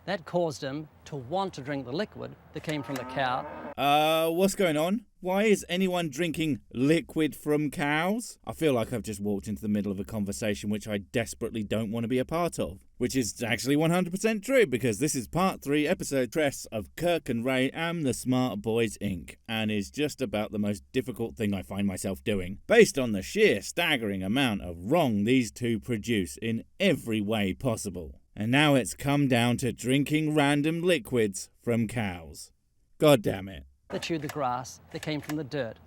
That caused him to want to drink the liquid that came from the cow. What's going on? Why is anyone drinking liquid from cows? I feel like I've just walked into the middle of a conversation which I desperately don't want to be a part of. Which is actually 100% true, because this is part 3, episode 3 of Kirk and Ray Am the Smart Boys Inc. and is just about the most difficult thing I find myself doing, based on the sheer staggering amount of wrong these two produce in every way possible. And now it's come down to drinking random liquids from cows. God damn it. That chewed the grass that came from the dirt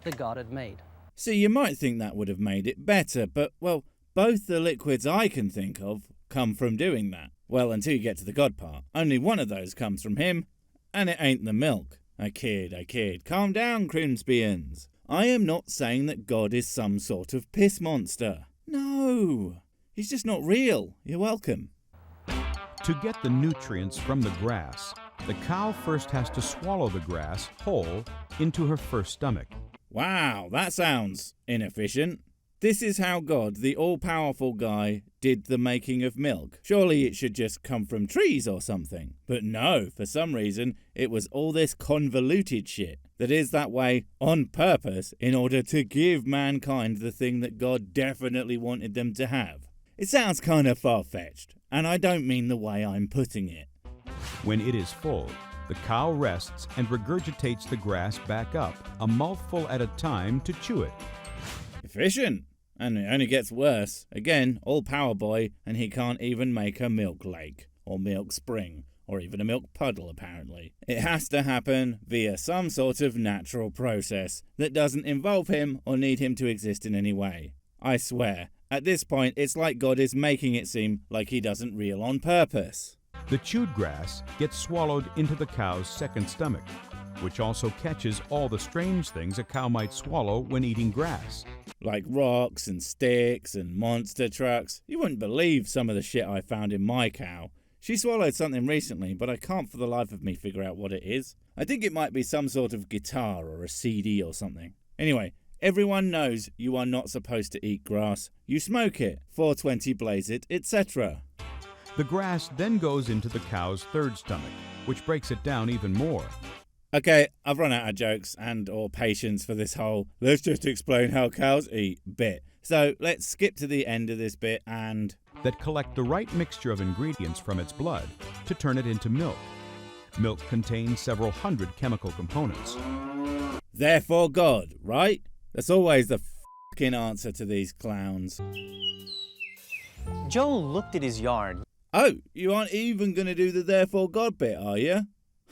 that God had made. See, you might think that would have made it better, but, well, both the liquids I can think of come from doing that. Well, until you get to the God part. Only one of those comes from him, and it ain't the milk. I kid. Calm down, Crimspians. I am not saying that God is some sort of piss monster. No, he's just not real. You're welcome. To get the nutrients from the grass, the cow first has to swallow the grass whole into her first stomach. Wow, that sounds inefficient. This is how God, the all-powerful guy, did the making of milk. Surely it should just come from trees or something. But no, for some reason, it was all this convoluted shit that is that way on purpose in order to give mankind the thing that God definitely wanted them to have. It sounds kind of far-fetched, and I don't mean the way I'm putting it. When it is full, the cow rests and regurgitates the grass back up, a mouthful at a time to chew it. Efficient. And it only gets worse. Again, all power boy, and he can't even make a milk lake, or milk spring, or even a milk puddle apparently. It has to happen via some sort of natural process that doesn't involve him or need him to exist in any way. I swear, at this point it's like God is making it seem like he doesn't reel on purpose. The chewed grass gets swallowed into the cow's second stomach, which also catches all the strange things a cow might swallow when eating grass. Like rocks and sticks and monster trucks. You wouldn't believe some of the shit I found in my cow. She swallowed something recently, but I can't for the life of me figure out what it is. I think it might be some sort of guitar or a CD or something. Anyway, everyone knows you are not supposed to eat grass. You smoke it, 420 blaze it, etc. The grass then goes into the cow's third stomach, which breaks it down even more. Okay, I've run out of jokes and or patience for this whole let's just explain how cows eat bit. So let's skip to the end of this bit and... that collect the right mixture of ingredients from its blood to turn it into milk. Milk contains several hundred chemical components. Therefore God, right? That's always the fucking answer to these clowns. Joe looked at his yard. Oh, you aren't even going to do the therefore God bit, are you?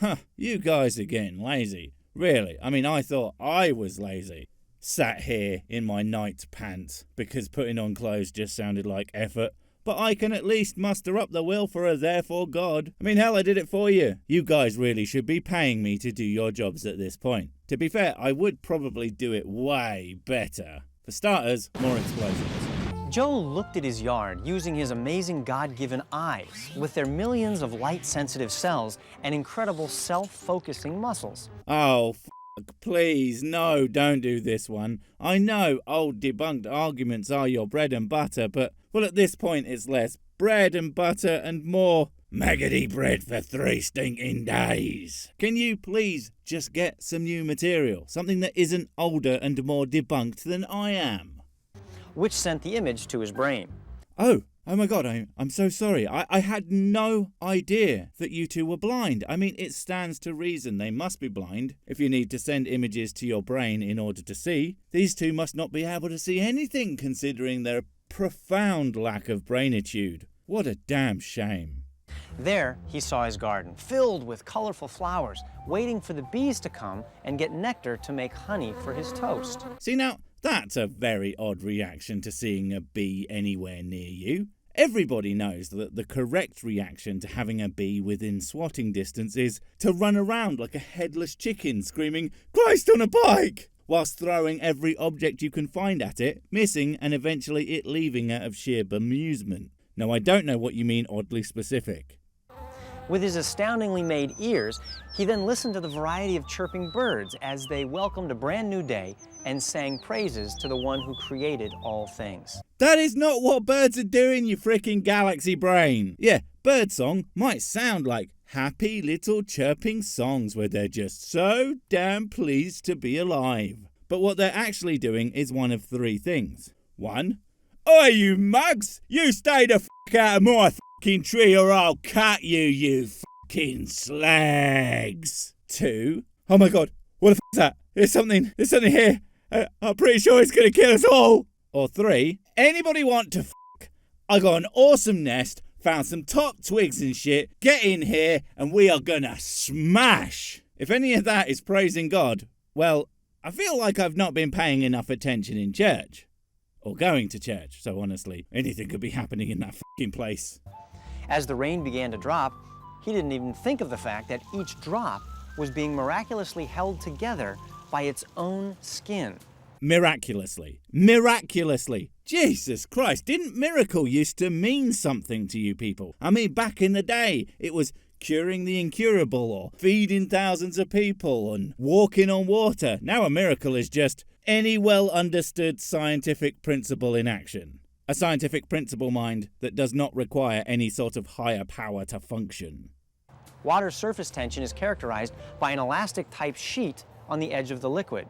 Huh, you guys are getting lazy. Really, I mean, I thought I was lazy. Sat here in my night pants because putting on clothes just sounded like effort. But I can at least muster up the will for a therefore God. I mean, hell, I did it for you. You guys really should be paying me to do your jobs at this point. To be fair, I would probably do it way better. For starters, more explosions. Joe looked at his yard using his amazing God-given eyes with their millions of light-sensitive cells and incredible self-focusing muscles. Oh, please, no, don't do this one. I know old debunked arguments are your bread and butter, but, well, at this point it's less bread and butter and more maggoty bread for 3 stinking days. Can you please just get some new material? Something that isn't older and more debunked than I am. Which sent the image to his brain. Oh my God, I'm so sorry. I had no idea that you two were blind. I mean, it stands to reason they must be blind. If you need to send images to your brain in order to see, these two must not be able to see anything considering their profound lack of brainitude. What a damn shame. There, he saw his garden, filled with colorful flowers, waiting for the bees to come and get nectar to make honey for his toast. See now, that's a very odd reaction to seeing a bee anywhere near you. Everybody knows that the correct reaction to having a bee within swatting distance is to run around like a headless chicken screaming, "Christ on a bike!" whilst throwing every object you can find at it, missing and eventually it leaving out of sheer bemusement. Now, I don't know what you mean oddly specific. With his astoundingly made ears, he then listened to the variety of chirping birds as they welcomed a brand new day and sang praises to the one who created all things. That is not what birds are doing, you frickin' galaxy brain. Yeah, Birdsong might sound like happy little chirping songs where they're just so damn pleased to be alive. But what they're actually doing is one of three things. 1. Oi, you mugs! You stay the f*** out of my f***ing tree or I'll cut you, you f***ing slags! 2. Oh my god, what the f*** is that? There's something here. I'm pretty sure it's gonna kill us all! Or 3. Anybody want to f***? I got an awesome nest, found some top twigs and shit, get in here and we are gonna smash! If any of that is praising God, well, I feel like I've not been paying enough attention in church. Or going to church, so honestly, anything could be happening in that f***ing place. As the rain began to drop, he didn't even think of the fact that each drop was being miraculously held together by its own skin. Miraculously. Jesus Christ, didn't miracle used to mean something to you people? I mean, back in the day, it was curing the incurable or feeding thousands of people and walking on water. Now a miracle is just any well-understood scientific principle in action. A scientific principle, mind, that does not require any sort of higher power to function. Water's surface tension is characterized by an elastic-type sheet on the edge of the liquid.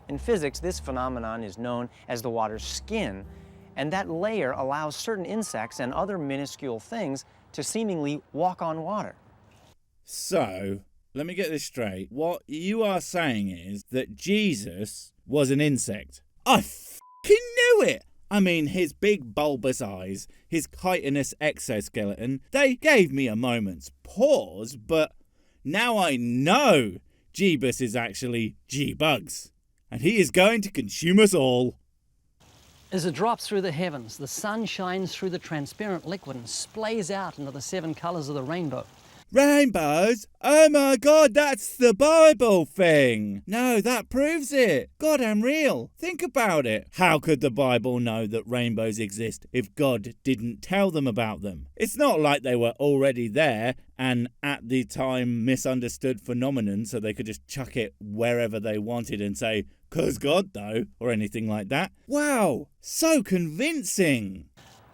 In physics, this phenomenon is known as the water's skin, and that layer allows certain insects and other minuscule things to seemingly walk on water. So, let me get this straight. What you are saying is that Jesus was an insect. I f***ing knew it! I mean, his big bulbous eyes, his chitinous exoskeleton, they gave me a moment's pause, but now I know Jeebus is actually G-Bugs, and he is going to consume us all. As it drops through the heavens, the sun shines through the transparent liquid and splays out into the 7 colours of the rainbow. Rainbows? Oh my god, that's the Bible thing! No, that proves it! God, I'm real! Think about it! How could the Bible know that rainbows exist if God didn't tell them about them? It's not like they were already there and at the time misunderstood phenomenon so they could just chuck it wherever they wanted and say, "'Cause God though," or anything like that. Wow! So convincing!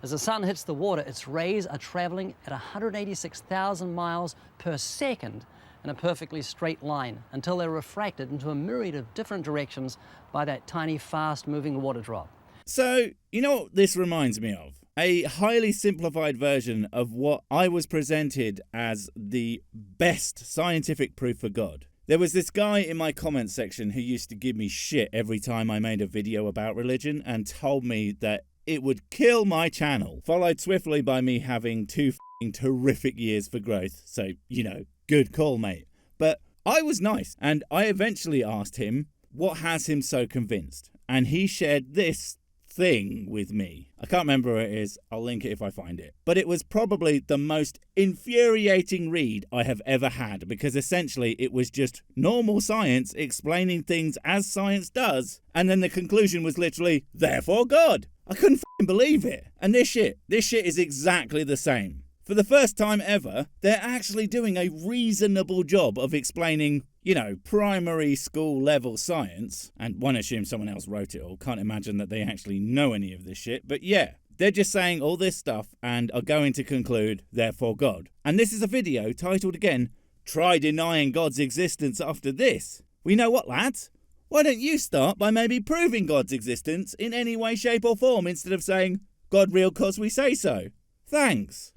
As the sun hits the water, its rays are travelling at 186,000 miles per second in a perfectly straight line until they're refracted into a myriad of different directions by that tiny, fast-moving water drop. So, you know what this reminds me of? A highly simplified version of what I was presented as the best scientific proof for God. There was this guy in my comments section who used to give me shit every time I made a video about religion and told me that it would kill my channel, followed swiftly by me having 2 f***ing terrific years for growth. So, you know, good call, mate. But I was nice, and I eventually asked him what has him so convinced. And he shared this thing with me. I can't remember what it is. I'll link it if I find it. But it was probably the most infuriating read I have ever had, because essentially it was just normal science explaining things as science does, and then the conclusion was literally, therefore God. I couldn't f***ing believe it. And this shit is exactly the same. For the first time ever, they're actually doing a reasonable job of explaining, you know, primary school level science. And one assumes someone else wrote it all. Can't imagine that they actually know any of this shit. But yeah, they're just saying all this stuff and are going to conclude, therefore God. And this is a video titled again, "Try Denying God's Existence After This." We know what, lads? Why don't you start by maybe proving God's existence in any way, shape or form instead of saying, God real 'cause we say so? Thanks.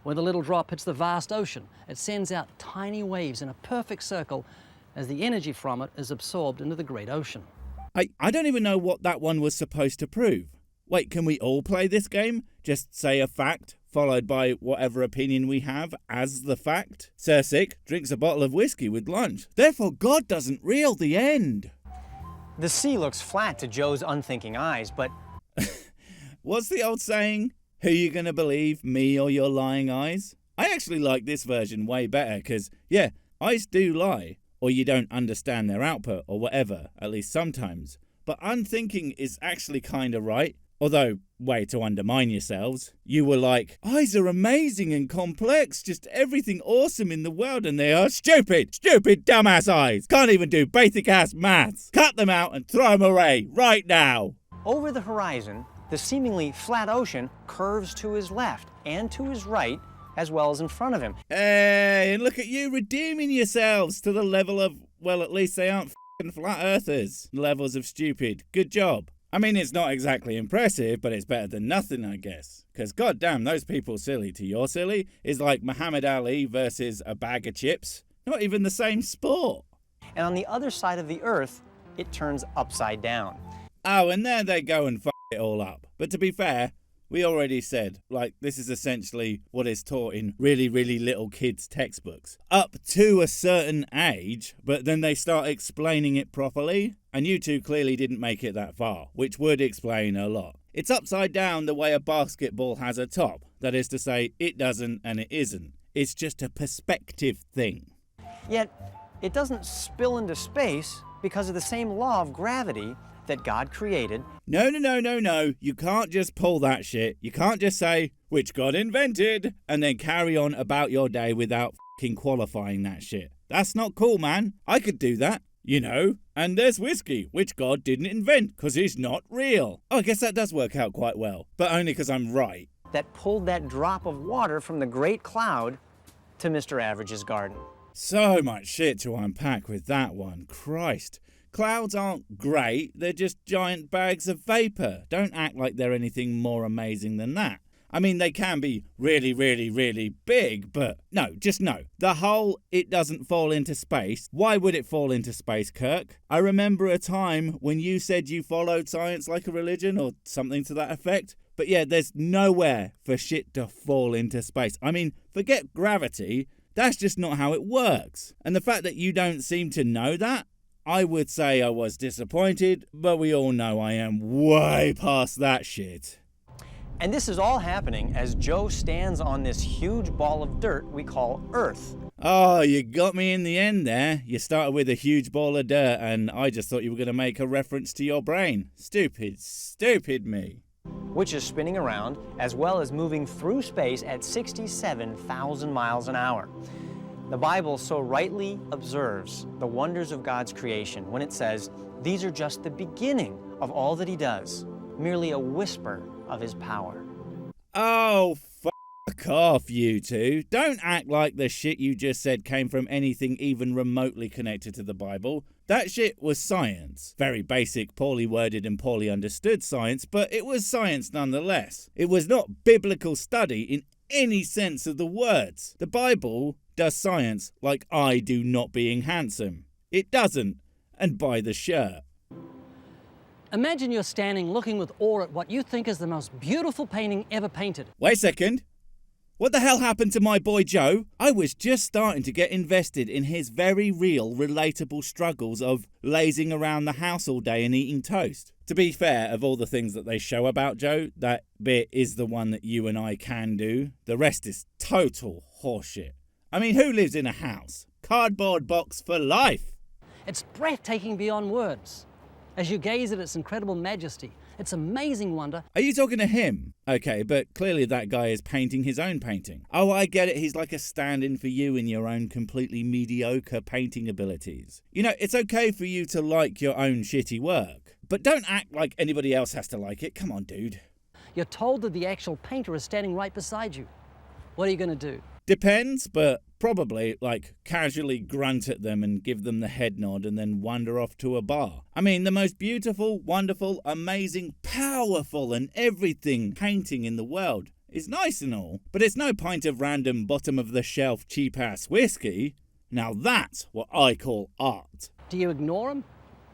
When the little drop hits the vast ocean, it sends out tiny waves in a perfect circle as the energy from it is absorbed into the great ocean. I don't even know what that one was supposed to prove. Wait, can we all play this game? Just say a fact, followed by whatever opinion we have as the fact? Sir Sics drinks a bottle of whiskey with lunch. Therefore God doesn't reel the end. The sea looks flat to Joe's unthinking eyes, but... What's the old saying? Who you gonna believe, me or your lying eyes? I actually like this version way better because, yeah, eyes do lie. Or you don't understand their output or whatever, at least sometimes. But unthinking is actually kinda right. Although, way to undermine yourselves. You were like, eyes are amazing and complex, just everything awesome in the world, and they are stupid dumbass eyes. Can't even do basic ass maths. Cut them out and throw them away, right now. Over the horizon, the seemingly flat ocean curves to his left, and to his right, as well as in front of him. Hey, and look at you redeeming yourselves to the level of, well, at least they aren't f***ing flat earthers. Levels of stupid. Good job. I mean, it's not exactly impressive, but it's better than nothing, I guess. Because goddamn, those people silly to your silly is like Muhammad Ali versus a bag of chips. Not even the same sport. And on the other side of the earth, it turns upside down. Oh, and there they go and f*** it all up. But to be fair, we already said, like, this is essentially what is taught in really, really little kids' textbooks. Up to a certain age, but then they start explaining it properly. And you two clearly didn't make it that far, which would explain a lot. It's upside down the way a basketball has a top. That is to say, it doesn't and it isn't. It's just a perspective thing. Yet, it doesn't spill into space because of the same law of gravity that God created. No. You can't just pull that shit. You can't just say, which God invented, and then carry on about your day without f***ing qualifying that shit. That's not cool, man. I could do that, you know. And there's whiskey, which God didn't invent, because he's not real. Oh, I guess that does work out quite well, but only because I'm right. That pulled that drop of water from the great cloud to Mr. Average's garden. So much shit to unpack with that one. Christ. Clouds aren't great, they're just giant bags of vapour. Don't act like they're anything more amazing than that. I mean, they can be really, really, really big, but no, just no. The whole it doesn't fall into space. Why would it fall into space, Kirk? I remember a time when you said you followed science like a religion or something to that effect. But yeah, there's nowhere for shit to fall into space. I mean, forget gravity. That's just not how it works. And the fact that you don't seem to know that, I would say I was disappointed, but we all know I am way past that shit. And this is all happening as Joe stands on this huge ball of dirt we call Earth. Oh, you got me in the end there. You started with a huge ball of dirt, and I just thought you were going to make a reference to your brain. Stupid me. Which is spinning around, as well as moving through space at 67,000 miles an hour. The Bible so rightly observes the wonders of God's creation when it says, these are just the beginning of all that he does, merely a whisper of his power. Oh, fuck off, you two. Don't act like the shit you just said came from anything even remotely connected to the Bible. That shit was science. Very basic, poorly worded and poorly understood science, but it was science nonetheless. It was not biblical study in any sense of the words. The Bible does science like I do not being handsome. It doesn't, and buy the shirt. Imagine you're standing looking with awe at what you think is the most beautiful painting ever painted. Wait a second. What the hell happened to my boy Joe? I was just starting to get invested in his very real, relatable struggles of lazing around the house all day and eating toast. To be fair, of all the things that they show about Joe, that bit is the one that you and I can do. The rest is total horseshit. I mean, who lives in a house? Cardboard box for life. It's breathtaking beyond words. As you gaze at its incredible majesty, its amazing wonder. Are you talking to him? Okay, but clearly that guy is painting his own painting. Oh, I get it. He's like a stand-in for you in your own completely mediocre painting abilities. You know, it's okay for you to like your own shitty work, but don't act like anybody else has to like it. Come on, dude. You're told that the actual painter is standing right beside you. What are you going to do? Depends, but probably, like, casually grunt at them and give them the head nod and then wander off to a bar. I mean, the most beautiful, wonderful, amazing, powerful and everything painting in the world is nice and all, but it's no pint of random bottom-of-the-shelf cheap-ass whiskey. Now that's what I call art. Do you ignore him?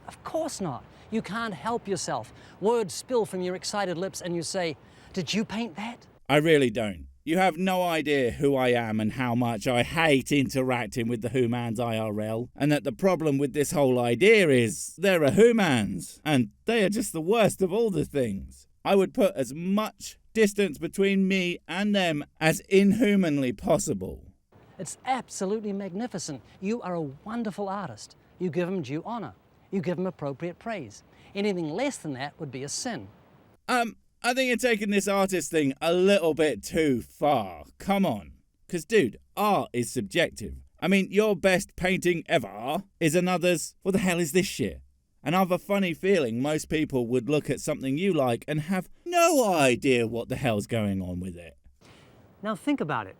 Of course not. You can't help yourself. Words spill from your excited lips and you say, "Did you paint that?" I really don't. You have no idea who I am and how much I hate interacting with the humans IRL, and that the problem with this whole idea is there are humans, and they are just the worst of all the things. I would put as much distance between me and them as inhumanly possible. It's absolutely magnificent. You are a wonderful artist. You give him due honor. You give him appropriate praise. Anything less than that would be a sin. I think you're taking this artist thing a little bit too far. Come on. Because, dude, art is subjective. I mean, your best painting ever is another's, what the hell is this shit? And I have a funny feeling most people would look at something you like and have no idea what the hell's going on with it. Now think about it.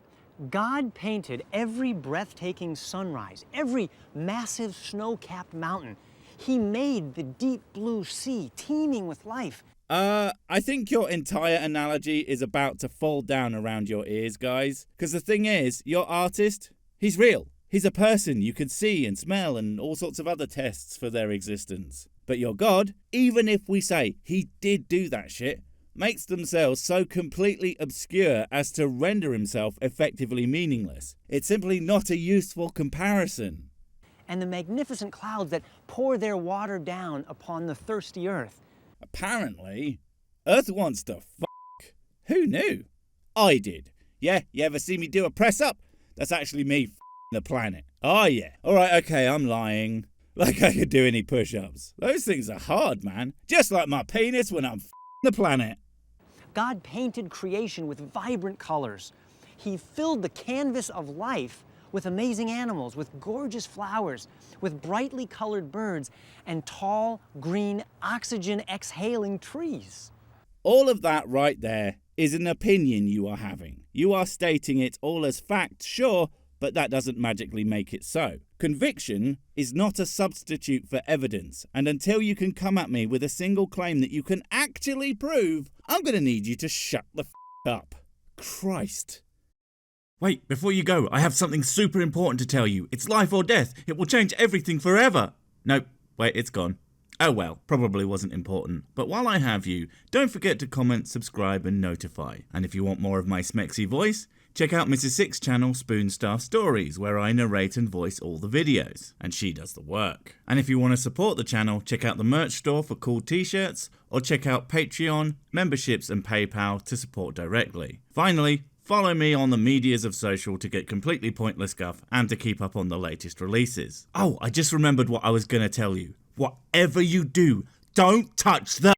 God painted every breathtaking sunrise, every massive snow-capped mountain. He made the deep blue sea teeming with life. I think your entire analogy is about to fall down around your ears, guys. Because the thing is, your artist, he's real. He's a person you can see and smell and all sorts of other tests for their existence. But your God, even if we say he did do that shit, makes themselves so completely obscure as to render himself effectively meaningless. It's simply not a useful comparison. And the magnificent clouds that pour their water down upon the thirsty earth. Apparently, Earth wants to fuck. Who knew? I did. Yeah, you ever see me do a press up? That's actually me f***ing the planet. Oh yeah. Alright, okay, I'm lying. Like I could do any push-ups. Those things are hard, man. Just like my penis when I'm f***ing the planet. God painted creation with vibrant colors. He filled the canvas of life with amazing animals, with gorgeous flowers, with brightly colored birds, and tall, green, oxygen-exhaling trees. All of that right there is an opinion you are having. You are stating it all as fact, sure, but that doesn't magically make it so. Conviction is not a substitute for evidence, and until you can come at me with a single claim that you can actually prove, I'm gonna need you to shut the f*** up. Christ. Wait, before you go, I have something super important to tell you. It's life or death. It will change everything forever. Nope, wait, it's gone. Oh well, probably wasn't important. But while I have you, don't forget to comment, subscribe and notify. And if you want more of my smexy voice, check out Mrs. Sics' channel Spoonstaff Stories, where I narrate and voice all the videos, and she does the work. And if you want to support the channel, check out the merch store for cool t-shirts, or check out Patreon, memberships and PayPal to support directly. Finally, follow me on the medias of social to get completely pointless guff and to keep up on the latest releases. Oh, I just remembered what I was going to tell you. Whatever you do, don't touch the